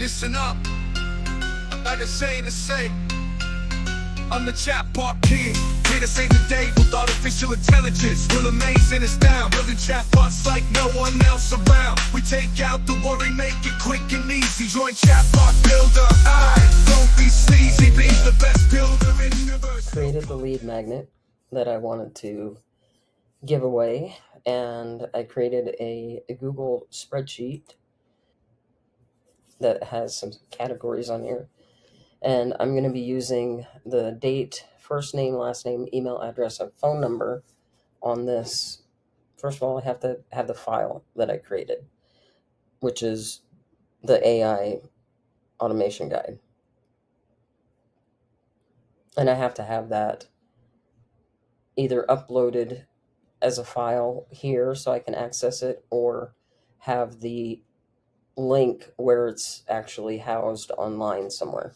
Listen up, I got a saying to say. I'm the chatbot king, here to save the day with artificial intelligence. We'll amaze and astound, building chatbots like no one else around. We take out the worry, make it quick and easy. Join Chatbot Builder, don't be sleazy, be the best builder in the universe. Created the lead magnet that I wanted to give away, and I created a Google spreadsheet that has some categories on here. And I'm going to be using the date, first name, last name, email address, and phone number on this. First of all, I have to have the file that I created, which is the AI automation guide. And I have to have that either uploaded as a file here so I can access it, or have the link where it's actually housed online somewhere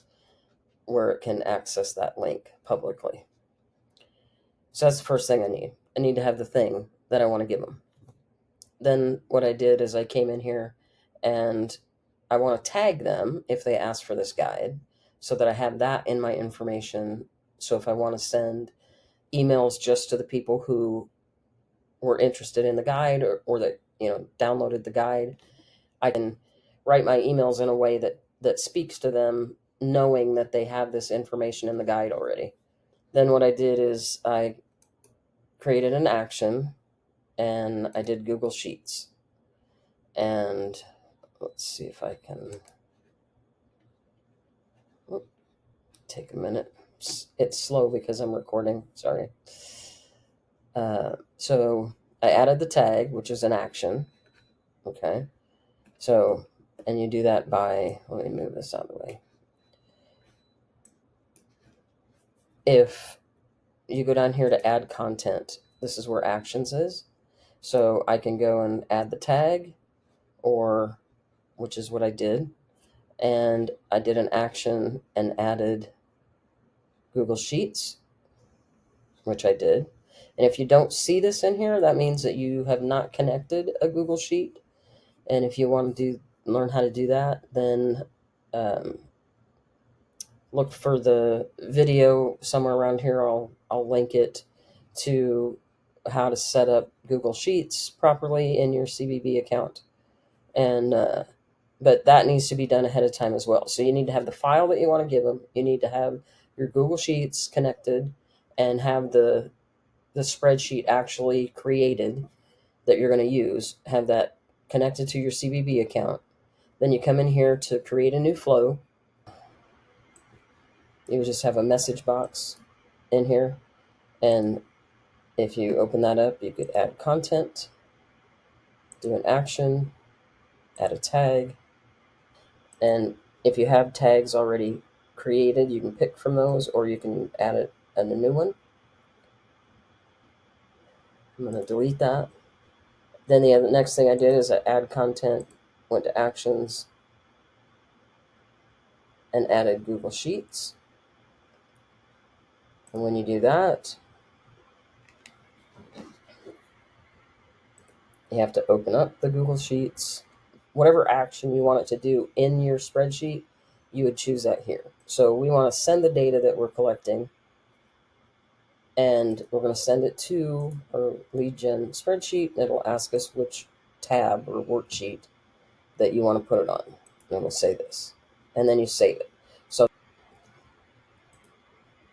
where it can access that link publicly. So that's the first thing I need. I need to have the thing that I want to give them. Then what I did is I came in here and I want to tag them if they ask for this guide so that I have that in my information. So if I want to send emails just to the people who were interested in the guide, or that, downloaded the guide, I can write my emails in a way that speaks to them, knowing that they have this information in the guide already. Then what I did is I created an action, and I did Google Sheets. And let's see if I can take a minute. It's slow because I'm recording. Sorry. So I added the tag, which is an action. Okay. So, and you do that by, let me move this out of the way. If you go down here to add content, this is where actions is. So I can go and add the tag, or, which is what I did. And I did an action and added Google Sheets, which I did. And if you don't see this in here, that means that you have not connected a Google Sheet. And if you want to learn how to do that, then look for the video somewhere around here. I'll link it to how to set up Google Sheets properly in your CBB account. And but that needs to be done ahead of time as well. So you need to have the file that you want to give them. You need to have your Google Sheets connected, and have the spreadsheet actually created that you're going to use. Have that connected to your CBB account. Then you come in here to create a new flow. You would just have a message box in here. And if you open that up, you could add content, do an action, add a tag. And if you have tags already created, you can pick from those, or you can add a new one. I'm going to delete that. Then the next thing I did is I add content, went to actions, and added Google Sheets. And when you do that, you have to open up the Google Sheets. Whatever action you want it to do in your spreadsheet, you would choose that here. So we want to send the data that we're collecting, and we're going to send it to our lead gen spreadsheet. It'll ask us which tab or worksheet that you want to put it on. And we'll say this, and then you save it. So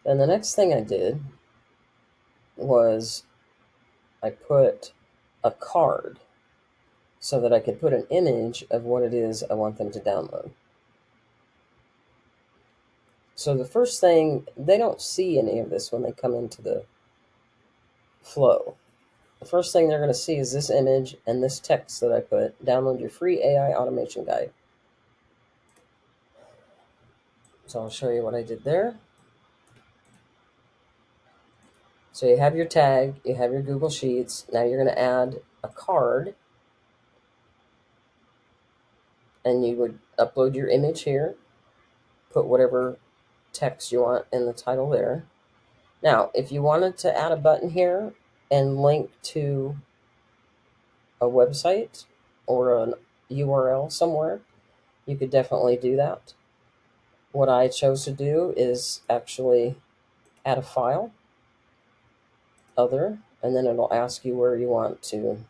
then the next thing I did was I put a card so that I could put an image of what it is I want them to download. So the first thing, they don't see any of this when they come into the flow. The first thing they're going to see is this image and this text that I put: download your free AI automation guide. So I'll show you what I did there. So you have your tag, you have your Google Sheets. Now you're going to add a card, and you would upload your image here, put whatever text you want in the title there. Now, if you wanted to add a button here and link to a website or a URL somewhere, you could definitely do that. What I chose to do is actually add a file, other, and then it'll ask you where you want to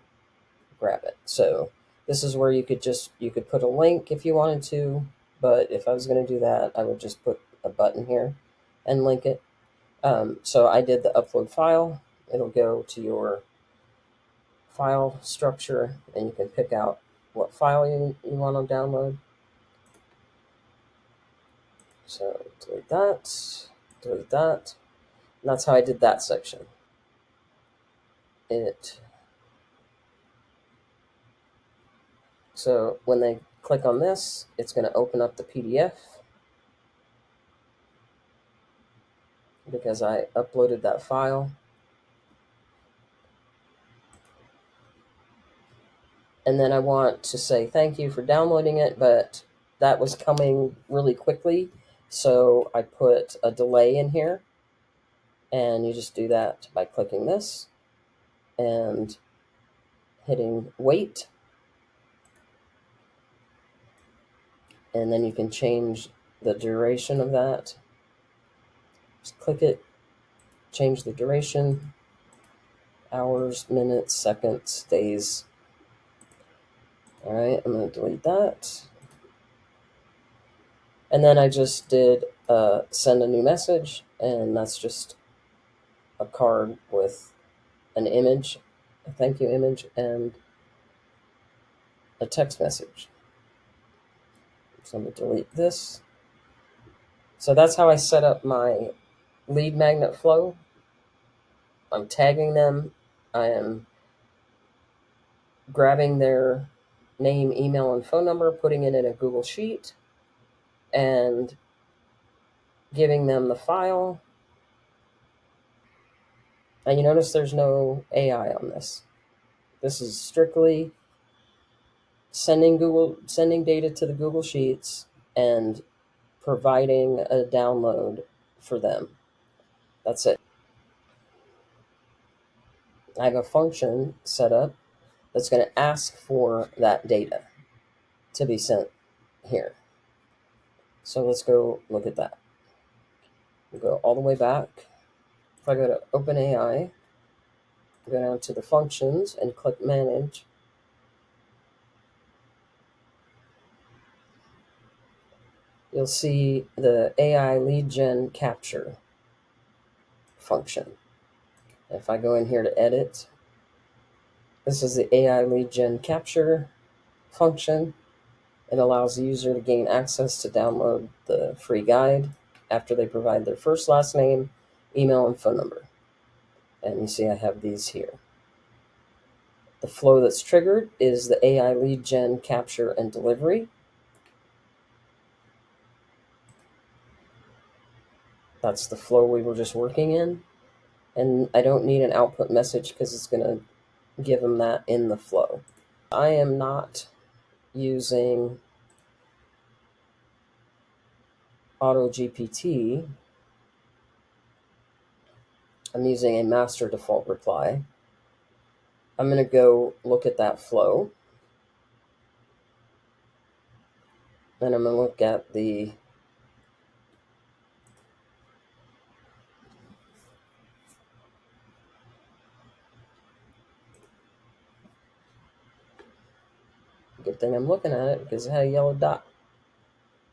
grab it. So this is where you could put a link if you wanted to, but if I was going to do that, I would just put a button here and link it. So I did the upload file. It'll go to your file structure, and you can pick out what file you want to download. So delete that, and that's how I did that section. It So when they click on this, it's going to open up the PDF because I uploaded that file. And then I want to say thank you for downloading it, but that was coming really quickly. So I put a delay in here, and you just do that by clicking this and hitting wait. And then you can change the duration of that. Just click it, change the duration, hours, minutes, seconds, days. All right, I'm going to delete that. And then I just did send a new message, and that's just a card with an image, a thank you image, and a text message. So I'm going to delete this. So that's how I set up my lead magnet flow. I'm tagging them. I am grabbing their name, email, and phone number, putting it in a Google Sheet, and giving them the file. And you notice there's no AI on this. This is strictly sending data to the Google Sheets and providing a download for them. That's it. I have a function set up that's going to ask for that data to be sent here. So let's go look at that. We'll go all the way back. If I go to OpenAI, go down to the functions and click manage. You'll see the AI lead gen capture function. If I go in here to edit, this is the AI lead gen capture function. It allows the user to gain access to download the free guide after they provide their first, last name, email, and phone number. And you see I have these here. The flow that's triggered is the AI lead gen capture and delivery. That's the flow we were just working in. And I don't need an output message because it's going to give them that in the flow. I am not using AutoGPT. I'm using a master default reply. I'm going to go look at that flow. And I'm going to look at the good thing I'm looking at it because it had a yellow dot.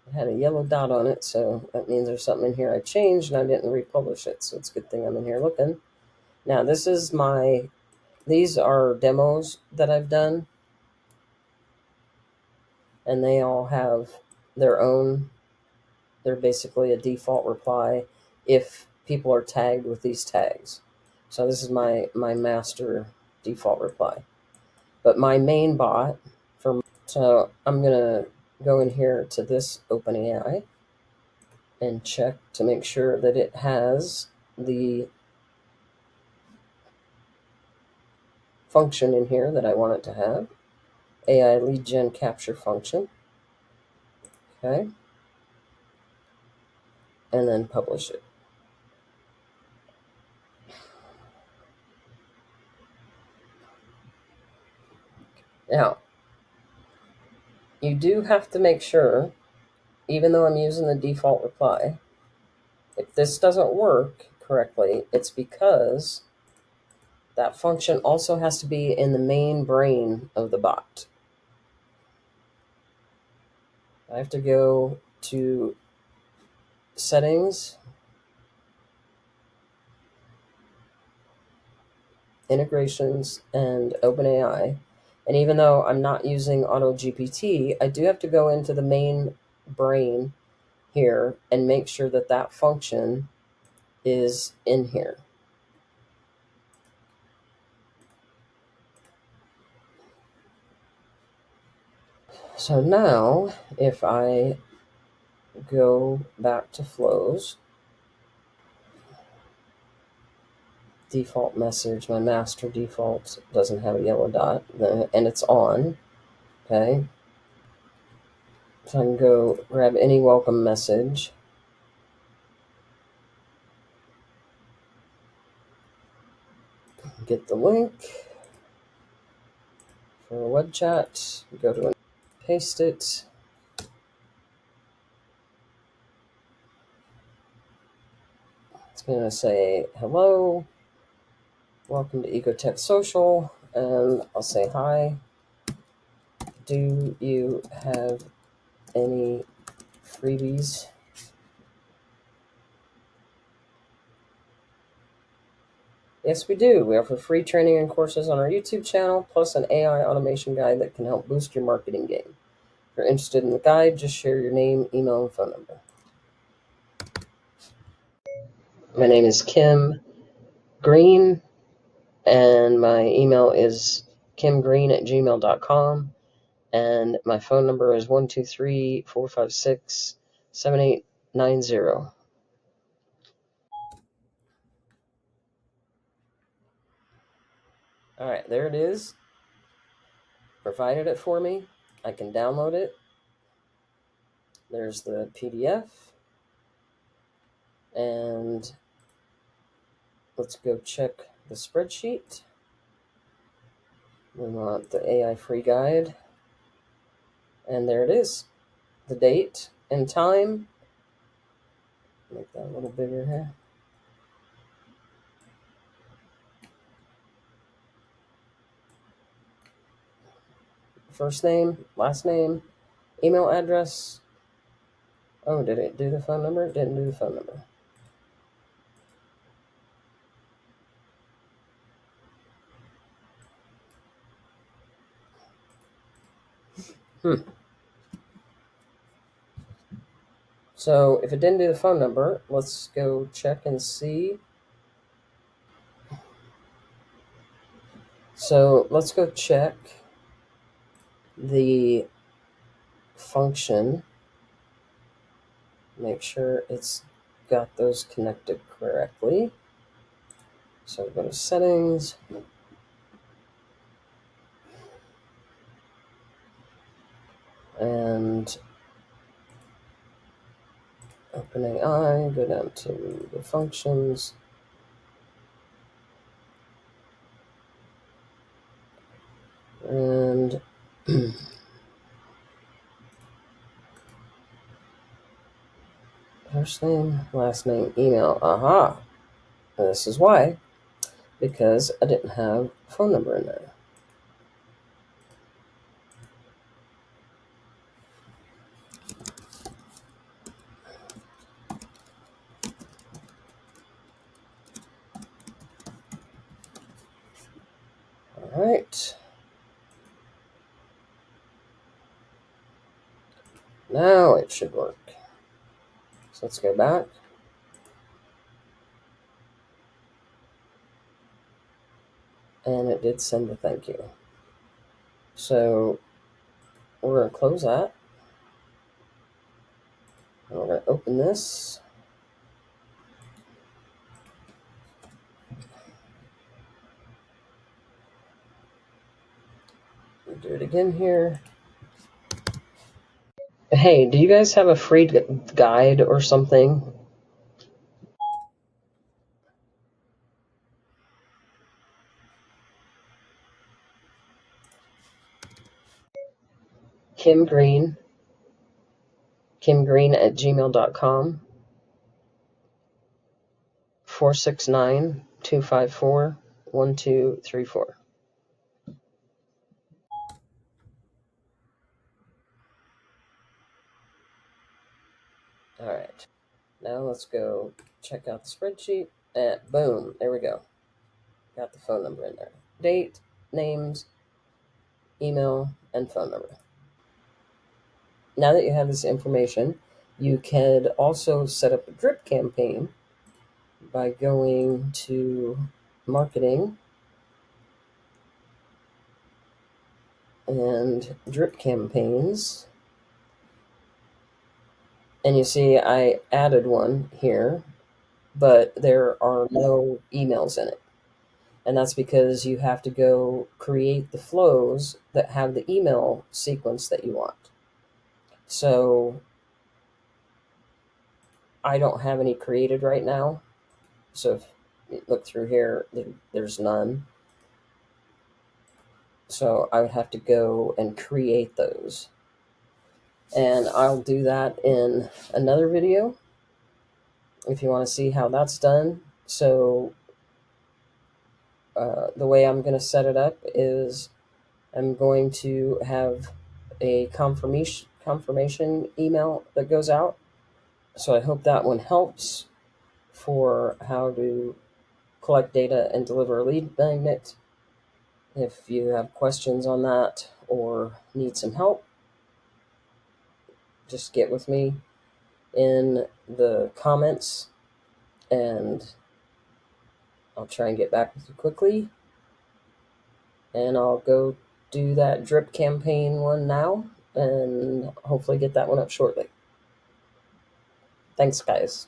It had a yellow dot on it, so that means there's something in here I changed and I didn't republish it. So it's a good thing I'm in here looking. Now these are demos that I've done, and they all have their own. They're basically a default reply if people are tagged with these tags. So this is my master default reply. But my main bot so I'm gonna go in here to this OpenAI and check to make sure that it has the function in here that I want it to have. AI lead gen capture function. Okay. And then publish it. Now, you do have to make sure, even though I'm using the default reply, if this doesn't work correctly, it's because that function also has to be in the main brain of the bot. I have to go to settings, integrations, and OpenAI. And even though I'm not using AutoGPT, I do have to go into the main brain here and make sure that that function is in here. So now, if I go back to flows, default message, my master default doesn't have a yellow dot, and it's on, okay? So I can go grab any welcome message. Get the link for a web chat, go to paste it. It's going to say, hello, welcome to Ecotech Social, and I'll say hi. Do you have any freebies? Yes, we do. We offer free training and courses on our YouTube channel, plus an AI automation guide that can help boost your marketing game. If you're interested in the guide, just share your name, email, and phone number. My name is Kim Green, and my email is kimgreen@gmail.com, and my phone number is 123-456-7890. All right, there it is. Provided it for me. I can download it. There's the PDF. And let's go check the spreadsheet. We want the AI free guide. And there it is. The date and time. Make that a little bigger here. First name, last name, email address. Oh, did it do the phone number? It didn't do the phone number. So if it didn't do the phone number, let's go check and see. So let's go check the function. Make sure it's got those connected correctly. So go to settings. And OpenAI, go down to the functions. And first name, last name, email. Aha! And this is why. Because I didn't have a phone number in there. All right. Now it should work. So let's go back. And it did send the thank you. So we're going to close that. And we're going to open this. We'll do it again here. Hey, do you guys have a free guide or something? Kim Green, kimgreen@gmail.com, 469-254-1234. All right. Now let's go check out the spreadsheet. And boom, there we go. Got the phone number in there. Date, names, email, and phone number. Now that you have this information, you could also set up a drip campaign by going to marketing and drip campaigns. And you see I added one here, but there are no emails in it. And that's because you have to go create the flows that have the email sequence that you want. So I don't have any created right now. So if you look through here, there's none. So I would have to go and create those. And I'll do that in another video if you want to see how that's done. So the way I'm going to set it up is I'm going to have a confirmation email that goes out. So I hope that one helps for how to collect data and deliver a lead magnet. If you have questions on that or need some help, just get with me in the comments and I'll try and get back with you quickly. And I'll go do that drip campaign one now and hopefully get that one up shortly. Thanks, guys.